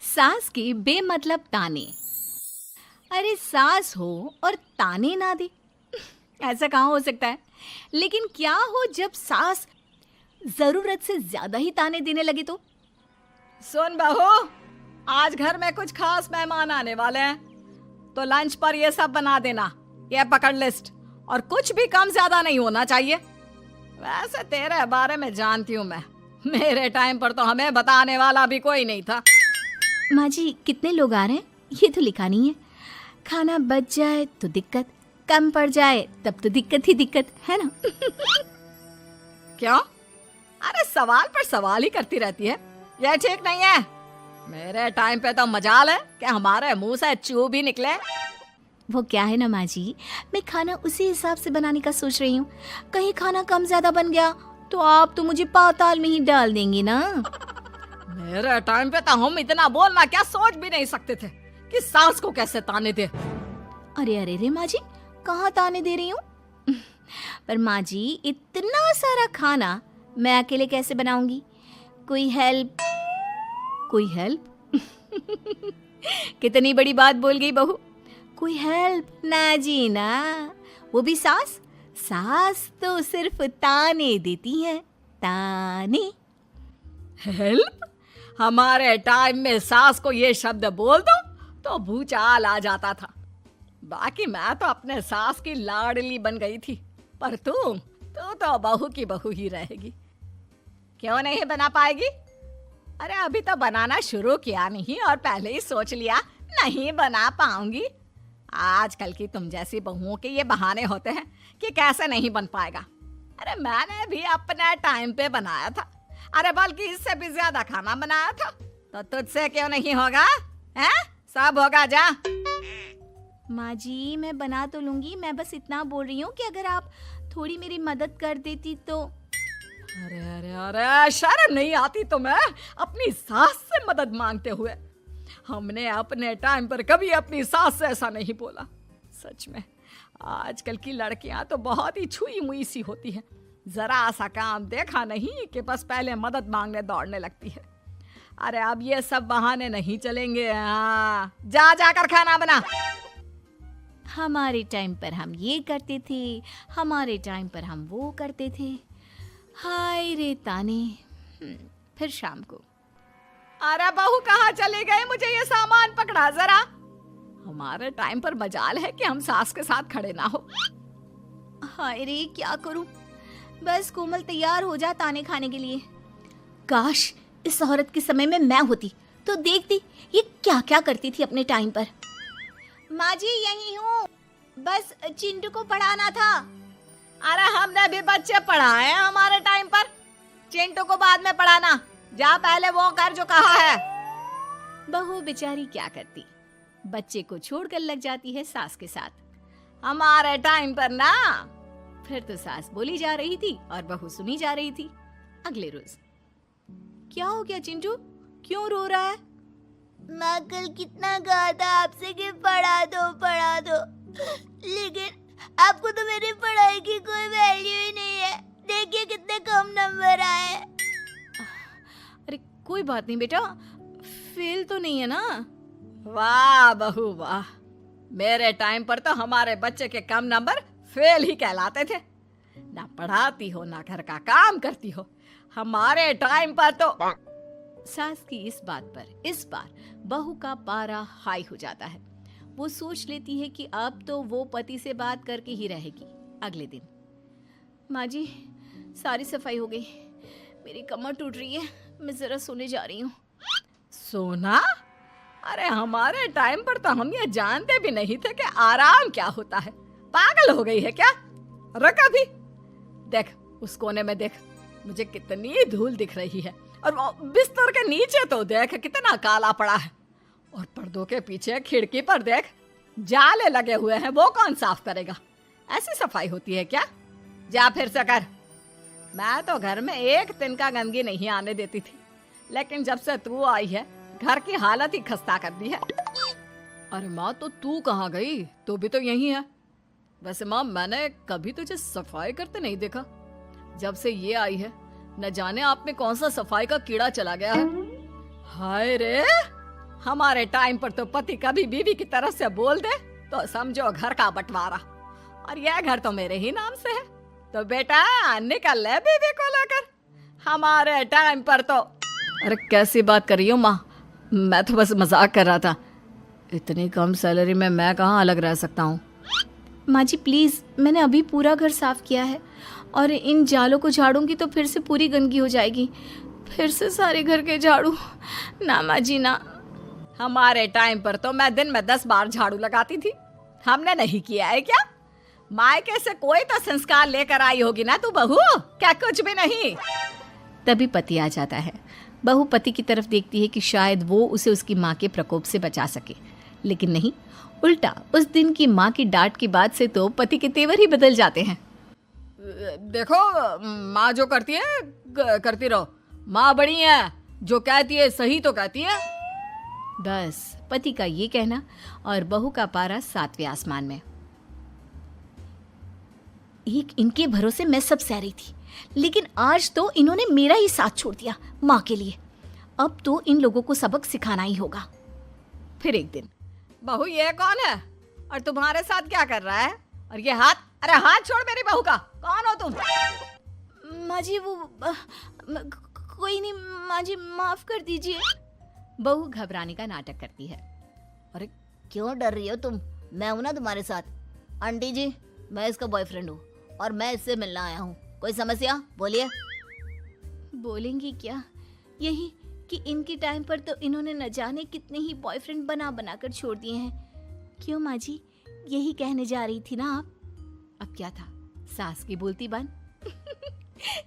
सास के बेमतलब ताने। अरे सास हो और ताने ना दे, ऐसा कहाँ हो सकता है। लेकिन क्या हो जब सास जरूरत से ज्यादा ही ताने देने लगे तो। सुन बहू, आज घर में कुछ खास मेहमान आने वाले हैं, तो लंच पर ये सब बना देना। ये पकड़ लिस्ट, और कुछ भी कम ज्यादा नहीं होना चाहिए। वैसे तेरे बारे में जानती हूँ मैं, मेरे टाइम पर तो हमें बताने वाला भी कोई नहीं था। माँ जी कितने लोग आ रहे हैं ये तो लिखा नहीं है। खाना बच जाए तो दिक्कत, कम पड़ जाए तब तो दिक्कत ही दिक्कत है ना। क्यों? अरे सवाल पर सवाल ही करती रहती है, ये ठीक नहीं है। मेरे टाइम पे तो मजाल है कि हमारे मुंह से चू भी निकले। वो क्या है ना माँ जी, मैं खाना उसी हिसाब से बनाने का सोच रही हूँ। कहीं खाना कम ज्यादा बन गया तो आप तो मुझे पाताल में ही डाल देंगी ना। मेरे टाइम पे तो हम इतना बोलना क्या सोच भी नहीं सकते थे कि सास को कैसे ताने दे। अरे अरे रे माँ जी, कहाँ ताने दे रही हूँ। पर माँ जी इतना सारा खाना मैं अकेले कैसे बनाऊंगी। कोई हेल्प, कोई हेल्प। कितनी बड़ी बात बोल गई बहू। कोई हेल्प ना जी ना, वो भी सास। सास तो सिर्फ ताने देती है, ताने। हेल्प? हमारे टाइम में सास को ये शब्द बोल दो तो भूचाल आ जाता था। बाकी मैं तो अपने सास की लाडली बन गई थी, पर तू तो बहू की बहू ही रहेगी। क्यों नहीं बना पाएगी? अरे अभी तो बनाना शुरू किया नहीं और पहले ही सोच लिया नहीं बना पाऊंगी। आजकल की तुम जैसी बहुओं के ये बहाने होते हैं कि कैसे नहीं बन पाएगा। अरे मैंने भी अपने टाइम पे बनाया था, अरे बल्कि इससे भी ज्यादा खाना बनाया था, तो तुझसे क्यों नहीं होगा? हैं? सब होगा जा। माँ जी मैं बना तो लूंगी, मैं बस इतना बोल रही हूँ कि अगर आप थोड़ी मेरी मदद कर देती तो। अरे अरे अरे, शर्म नहीं आती तुम्हें अपनी सास से मदद मांगते हुए? हमने अपने टाइम पर कभी अपनी सास से ऐसा नहीं बोला। सच में आजकल की लड़कियां तो बहुत ही छुई मुई सी होती हैं। जरा सा काम देखा नहीं कि बस पहले मदद मांगने दौड़ने लगती है। अरे अब ये सब बहाने नहीं चलेंगे। हाँ, जा जाकर खाना बना। हमारे टाइम पर हम ये करते थे, हमारे टाइम पर हम वो करते थे। हाय रे ताने। फिर शाम को। अरे बहू कहाँ चले गए? मुझे ये सामान पकड़ा जरा। हमारे टाइम पर मजाल है कि हम सास के साथ खड़े ना हो। हाय रे क्या करूं, बस कोमल तैयार हो जा ताने खाने के लिए। काश इस औरत के समय में मैं होती तो देखती ये क्या क्या करती थी अपने टाइम पर। माँ जी यही हूँ, बस चिंटू को पढ़ाना था। अरे हमने भी बच्चे पढ़ाए हैं हमारे टाइम पर, चिंटू को बाद में पढ़ाना। जा पहले वो कर जो कहा है। बहू बेचारी क्या करती, बच्चे को छोड़कर लग जाती है सास के साथ। हमारे टाइम पर ना। फिर तो सास बोली जा रही थी और बहू सुनी जा रही थी। अगले रोज। क्या हो गया चिंटू, क्यों रो रहा है? माँ कल कितना कहा था आपसे कि पढ़ा दो, लेकिन आपको तो मेरी पढ़ाई की कोई वैल्यू ही नहीं है। देखिए कितने कम नंबर आए। अरे कोई बात नहीं बेटा, फेल तो नहीं है ना। वाह बहू वाह, मेरे टाइम पर तो हमारे बच्चे के कम नंबर फेल ही कहलाते थे। ना पढ़ाती हो ना घर का काम करती हो। हमारे टाइम पर तो। सास की इस बात पर इस बार बहू का पारा हाई हो जाता है। वो सोच लेती है कि अब तो वो पति से बात करके ही रहेगी। अगले दिन। माँ जी सारी सफाई हो गई, मेरी कमर टूट रही है, मैं जरा सोने जा रही हूँ। सोना? अरे हमारे टाइम पर तो हम ये जानते भी नहीं थे कि आराम क्या होता है। पागल हो गई है क्या? रुक अभी, देख उस कोने में देख, मुझे कितनी धूल दिख रही है। और बिस्तर के नीचे तो देख कितना काला पड़ा है। और पर्दों के पीछे खिड़की पर देख जाले लगे हुए हैं, वो कौन साफ करेगा? ऐसी सफाई होती है क्या? जा फिर से कर। मैं तो घर में एक दिन का गंदगी नहीं आने देती थी, लेकिन जब से तू आई है घर की हालत ही खस्ता कर दी है। अरे माँ तो तू कहाँ गई? तू भी तो यही है। वैसे माँ मैंने कभी तुझे सफाई करते नहीं देखा। जब से ये आई है न जाने आप में कौन सा सफाई का कीड़ा चला गया है। हाय रे, हमारे टाइम पर तो पति कभी बीवी की तरफ से बोल दे तो समझो घर का बंटवारा, और यह घर तो मेरे ही नाम से है। तो बेटा निकल ले बीवी को लेकर। हमारे टाइम पर तो। अरे कैसी बात कर रही हो माँ, मैं तो बस मजाक कर रहा था। इतनी कम सैलरी में मैं कहाँ अलग रह सकता हूँ। माँ जी प्लीज़, मैंने अभी पूरा घर साफ किया है और इन जालों को झाड़ूंगी तो फिर से पूरी गंदगी हो जाएगी। फिर से सारे घर के झाड़ू। ना माँ जी ना। हमारे टाइम पर तो मैं दिन में 10 बार झाड़ू लगाती थी, हमने नहीं किया है क्या? मायके से कोई तो संस्कार लेकर आई होगी ना तू बहू, क्या कुछ भी नहीं। तभी पति आ जाता है। बहू पति की तरफ देखती है कि शायद वो उसे उसकी माँ के प्रकोप से बचा सके, लेकिन नहीं, उल्टा उस दिन की माँ की डांट की बात से तो पति के तेवर ही बदल जाते हैं। देखो माँ जो करती है करती रहो, माँ बड़ी है, जो कहती है सही तो कहती है। बस पति का ये कहना और बहू का पारा 7वें आसमान में। एक इनके भरोसे मैं सब सह रही थी, लेकिन आज तो इन्होंने मेरा ही साथ छोड़ दिया माँ के लिए। अब तो इन लोगों को सबक सिखाना ही होगा। फिर एक दिन, बहू ये कौन है और तुम्हारे साथ क्या कर रहा है? और ये हाथ, अरे हाथ छोड़ मेरी बहू का। कौन हो तुम? माँ जी वो कोई नहीं माँ जी, माफ कर दीजिए। बहू घबराने का नाटक करती है। अरे क्यों डर रही हो तुम? मैं हूं ना तुम्हारे साथ। आंटी जी, मैं इसका बॉयफ्रेंड हूँ और मैं इससे मिलना आया हूँ। कोई समस्या? बोलिए। बोलेंगी क्या? यही कि इनके टाइम पर तो इन्होंने न जाने कितने ही बॉयफ्रेंड बना बना कर छोड़ दिए हैं। क्यों माँ जी, यही कहने जा रही थी ना आप? अब क्या था, सास की बोलती बन।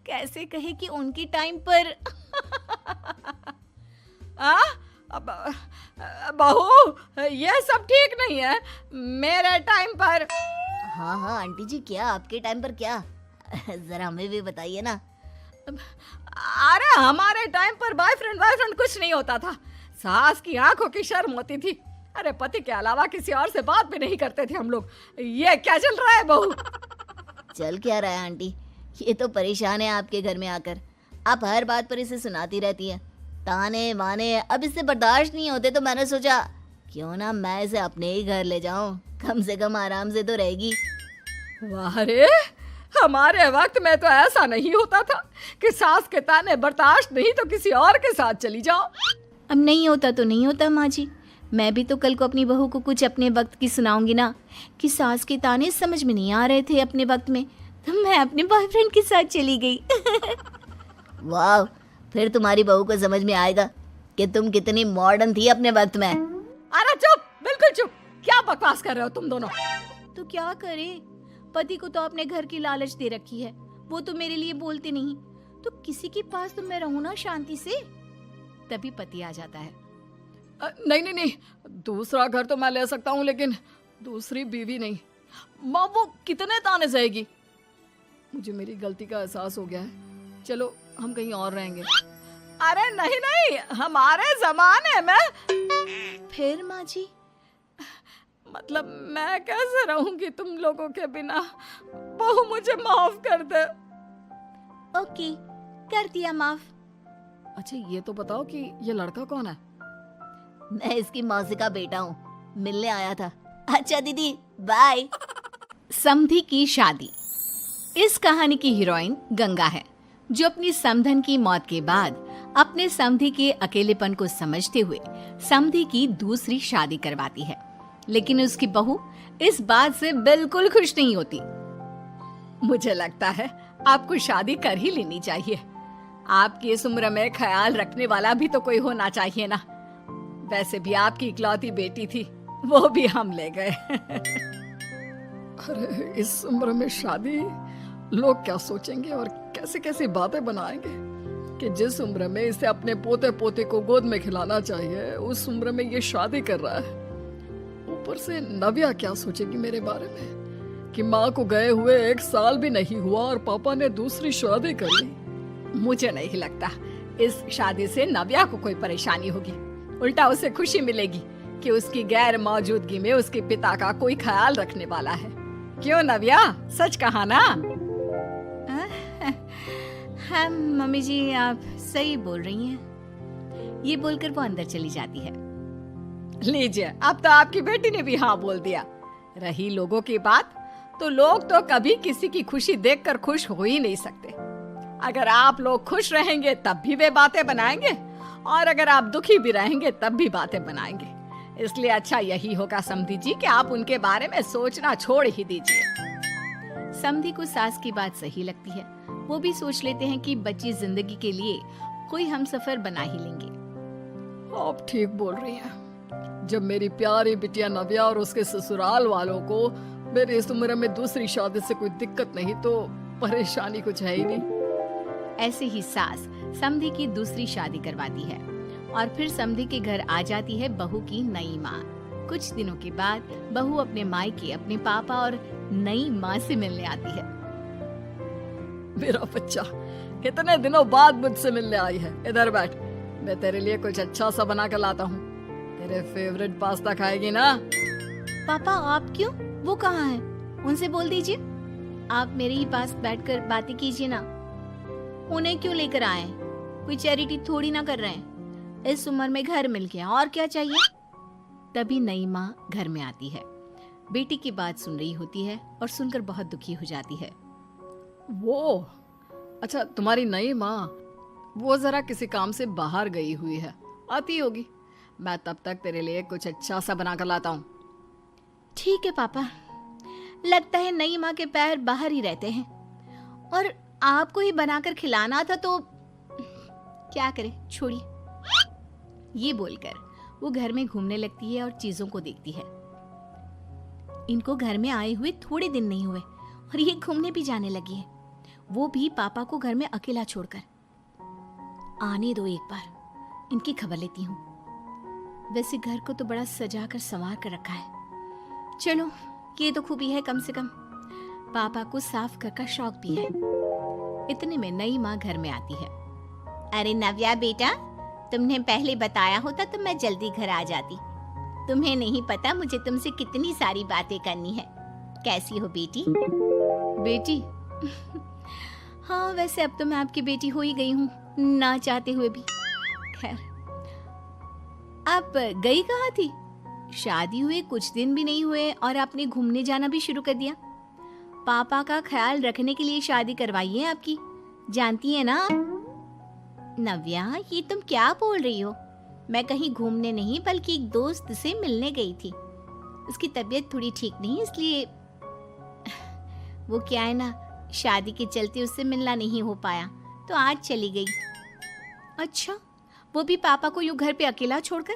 कैसे कहे कि उनके टाइम पर। बहू ये सब ठीक नहीं है। मेरे टाइम पर। हाँ हाँ आंटी जी, क्या आपके टाइम पर क्या? जरा हमें भी बताइए ना। अरे हमारे टाइम पर बॉयफ्रेंड कुछ नहीं होता था। सास की आंखों की शर्म होती थी। अरे पति के अलावा किसी और से बात भी नहीं करते थे हम लोग। ये क्या चल रहा है बहू? चल क्या रहा है आंटी? ये तो परेशान है आपके घर में आकर। आप हर बात पर इसे सुनाती रहती है, ताने माने। अब इससे बर्दाश्त नहीं होते तो मैंने सोचा क्यों ना मैं इसे अपने ही घर ले जाऊं, कम से कम आराम से तो रहेगी। वाह रे, हमारे वक्त में तो ऐसा नहीं होता था कि सास के ताने बर्दाश्त नहीं तो किसी और के साथ चली जाओ। अब नहीं होता तो नहीं होता माँ जी। मैं भी तो कल को अपनी बहू को कुछ अपने वक्त की सुनाऊंगी ना कि सास के ताने समझ में नहीं आ रहे थे अपने वक्त में, तो मैं अपने बॉयफ्रेंड के साथ चली गई। वाह, फिर तुम्हारी बहू को समझ में आएगा कि तुम कितनी मॉडर्न थी अपने वक्त में। अरे चुप, बिल्कुल चुप। क्या बकवास कर रहे हो तुम दोनों? तो क्या करे, पति को तो अपने घर की लालच दे रखी है, वो तो मेरे लिए बोलते नहीं, तो किसी के पास तो मैं रहूं ना शांति से। तभी पति आ जाता है। नहीं, दूसरा घर तो मैं ले सकता हूँ, लेकिन दूसरी बीवी नहीं। माँ वो कितने ताने सहेगी? मुझे मेरी गलती का एहसास हो गया है। चलो हम कहीं और रहेंगे। अरे नहीं, हमारे जमाने में। फिर माँ जी? मतलब मैं कैसे रहूंगी तुम लोगों के बिना? बहू मुझे माफ कर दे। ओके, कर दिया माफ। अच्छा ये तो बताओ कि ये लड़का कौन है? मैं इसकी मौसी का बेटा हूँ, मिलने आया था। अच्छा दीदी, बाय। समधी की शादी। इस कहानी की हीरोइन गंगा है, जो अपनी समधन की मौत के बाद अपने समधी के अकेलेपन को समझते हुए समधी की दूसरी शादी करवाती है। लेकिन उसकी बहू इस बात से बिल्कुल खुश नहीं होती। मुझे लगता है आपको शादी कर ही लेनी चाहिए। आपकी इस उम्र में ख्याल रखने वाला भी तो कोई होना चाहिए ना। वैसे भी आपकी इकलौती बेटी थी, वो भी हम ले गए। अरे इस उम्र में शादी, लोग क्या सोचेंगे और कैसे कैसे बातें बनाएंगे कि जिस उम्र में इसे अपने पोते पोते को गोद में खिलाना चाहिए, उस उम्र में ये शादी कर रहा है। ऊपर से नव्या क्या सोचेगी मेरे बारे में कि माँ को गए हुए 1 साल भी नहीं हुआ और पापा ने दूसरी शादी कर ली। मुझे नहीं लगता इस शादी से नव्या को कोई परेशानी होगी। उल्टा उसे खुशी मिलेगी कि उसकी गैर मौजूदगी में उसके पिता का कोई ख्याल रखने वाला है। क्यों नव्या, सच कहा ना? हाँ मम्मी जी, आप सही बोल रही हैं। ये बोलकर वो अंदर चली जाती है। लीजिए, अब तो आपकी बेटी ने भी हाँ बोल दिया। रही लोगों की बात, तो लोग तो कभी किसी की खुशी देखकर खुश हो ही नहीं सकते। अगर आप लोग खुश रहेंगे तब भी वे बातें बनाएंगे, और अगर आप दुखी भी रहेंगे तब भी बातें बनाएंगे। इसलिए अच्छा यही होगा समधी जी कि आप उनके बारे में सोचना छोड़ ही दीजिए। समधी को सास की बात सही लगती है। वो भी सोच लेते हैं कि बच्ची जिंदगी के लिए कोई हमसफर बना ही लेंगे। आप ठीक बोल रही हैं। जब मेरी प्यारी बिटिया नव्या और उसके ससुराल वालों को मेरी इस उम्र में दूसरी शादी से कोई दिक्कत नहीं, तो परेशानी कुछ है ही नहीं। ऐसे ही सास समधी की दूसरी शादी करवाती है और फिर समधी के घर आ जाती है बहू की नई माँ। कुछ दिनों के बाद बहू अपने मायके अपने पापा और नई माँ से मिलने आती है। मेरा बच्चा कितने दिनों बाद मुझसे मिलने आई है। इधर बैठ, मैं तेरे लिए कुछ अच्छा सा बना कर लाता हूँ। तेरे फेवरेट पास्ता खाएगी ना? पापा आप क्यों? वो कहाँ है? उनसे बोल दीजिए आप मेरे ही पास बैठकर बातें कीजिए ना। उन्हें क्यों लेकर आए? कोई चैरिटी थोड़ी ना कर रहे हैं। इस उम्र में घर मिल गया, और क्या चाहिए? तभी नई माँ घर में आती है। बेटी की बात सुन रही होती है और सुनकर बहुत दुखी हो जाती है। वो अच्छा, तुम्हारी नई माँ वो जरा किसी काम से बाहर गई हुई है, आती होगी। मैं तब तक तेरे लिए कुछ अच्छा सा बना कर लाता हूँ। ठीक है पापा। लगता है नई माँ के पैर बाहर ही रहते हैं, और आपको ही बनाकर खिलाना था तो क्या करे, छोड़िए। ये बोलकर वो घर में घूमने लगती है और चीजों को देखती है। इनको घर में आए हुए थोड़े दिन नहीं हुए और ये घूमने भी जाने लगी है, वो भी पापा को घर में अकेला छोड़कर। आने दो, एक बार इनकी खबर लेती हूँ। वैसे घर को तो बड़ा सजा कर संवार कर रखा है। चलो, ये तो खूबी है, कम से कम पापा को साफ कर का शौक भी है। इतने में नई माँ घर में आती है। अरे नव्या बेटा, तुमने पहले बताया होता तो मैं जल्दी घर आ जाती। तुम्हें नहीं पता मुझे तुमसे कितनी सारी बातें करनी है। कैसी हो बेटी? बेटी? हाँ, वैसे अब तो मैं आपकी बेटी हो ही गई हूँ, ना चाहते हुए भी। खैर, आप गई कहाँ थी? शादी हुए कुछ दिन भी नहीं हुए और आपने घूमने जाना भी शुरू कर दिया। पापा का ख्याल रखने के लिए शादी करवाई है आपकी, जानती है ना? नव्या, ये तुम क्या बोल रही हो? मैं कहीं घूमने नहीं बल्कि एक दोस्त से मिलने गई थी। उसकी तबीयत थोड़ी ठीक नहीं, इसलिए वो क्या है ना, शादी के चलते उससे मिलना नहीं हो पाया, तो आज चली गई। अच्छा, वो भी पापा को यूं घर पे अकेला छोड़कर?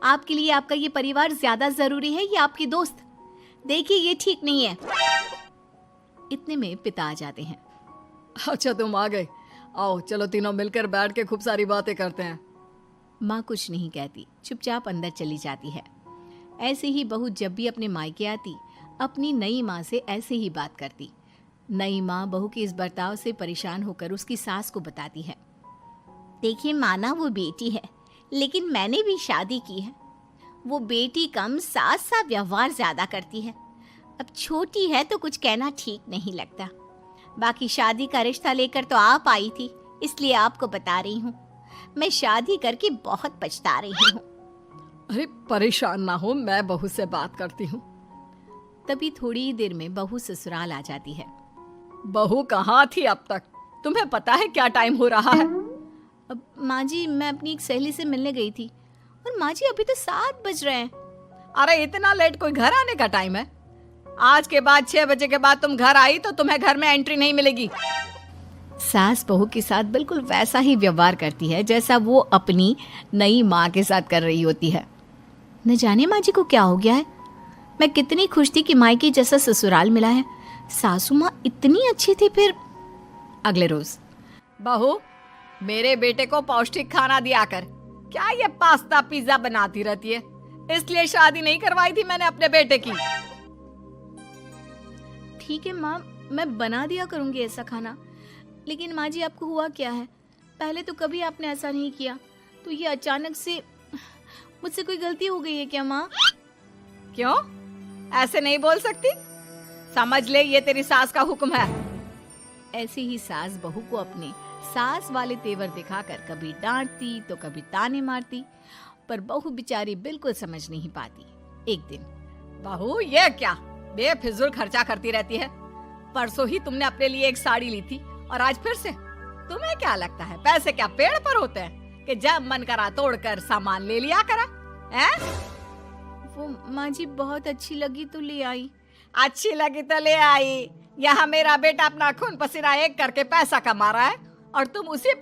आपके लिए आपका ये परिवार ज्यादा जरूरी है या आपकी दोस्त? देखिए, ये ठीक नहीं है। इतने में पिता आ जाते हैं। अच्छा, तुम आ गए। आओ, चलो तीनों मिलकर बैठ के खूब सारी बातें करते हैं। माँ कुछ नहीं कहती, चुपचाप अंदर चली जाती है। ऐसे ही बहू जब भी अपने मायके आती, अपनी नई माँ से ऐसे ही बात करती। नई माँ बहू के इस बर्ताव से परेशान होकर उसकी सास को बताती है। देखिए माना, वो बेटी है, लेकिन मैंने भी शादी की है। वो बेटी कम, सास सा व्यवहार ज्यादा करती है। अब छोटी है तो कुछ कहना ठीक नहीं लगता। बाकी शादी का रिश्ता लेकर तो आप आई थी, इसलिए आपको बता रही हूँ। मैं शादी करके बहुत पछता रही हूँ। अरे परेशान ना हो, मैं बहू से बात करती हूँ। तभी थोड़ी ही देर में बहू ससुराल आ जाती है। बहू कहाँ थी अब तक? तुम्हें पता है क्या टाइम हो रहा है? अब माँ जी, मैं अपनी एक सहेली से मिलने गई थी, और माँ जी अभी तो 7 बज रहे हैं। अरे इतना लेट कोई घर आने का टाइम है? आज के बाद 6 बजे के बाद तुम घर आई तो तुम्हें घर में एंट्री नहीं मिलेगी। सास बहू के साथ बिल्कुल वैसा ही व्यवहार करती है जैसा वो अपनी नई माँ के साथ कर रही होती है। न जाने माँ जी को क्या हो गया है। मैं कितनी खुश थी कि मायके जैसा ससुराल मिला है। सासू माँ इतनी अच्छी थी। फिर अगले रोज, बहू, मेरे बेटे को पौष्टिक खाना दिया कर। क्या ये पास्ता पिज्जा बनाती रहती है? इसलिए शादी नहीं करवाई थी मैंने अपने बेटे की। ठीक है माँ, मैं बना दिया करूंगी ऐसा खाना। लेकिन माँ जी, आपको हुआ क्या है? पहले तो कभी आपने ऐसा नहीं किया, तो ये अचानक से मुझसे कोई गलती हो गई है क्या माँ? क्यों? ऐसे नहीं बोल सकती। समझ ले, ये तेरी सास का हुक्म है। ऐसे ही सास बहू को अपने सास वाले तेवर दिखाकर कभी डांटती तो कभी ताने मारती, पर बहू बेचारी बिल्कुल समझ नहीं पाती। एक दिन बहू ये क्या बेफिजूल खर्चा करती रहती है। परसों ही तुमने अपने लिए एक साड़ी ली थी और आज फिर से। तुम्हें क्या लगता है पैसे क्या पेड़ पर होते हैं कि जब मन करा तोड़कर सामान ले लिया करा? हैं? वो माँ जी बहुत अच्छी लगी तो ले आई। अच्छी लगी तो ले आई। यहाँ मेरा बेटा अपना खून पसीना एक करके पैसा कमा रहा है और तुम उसी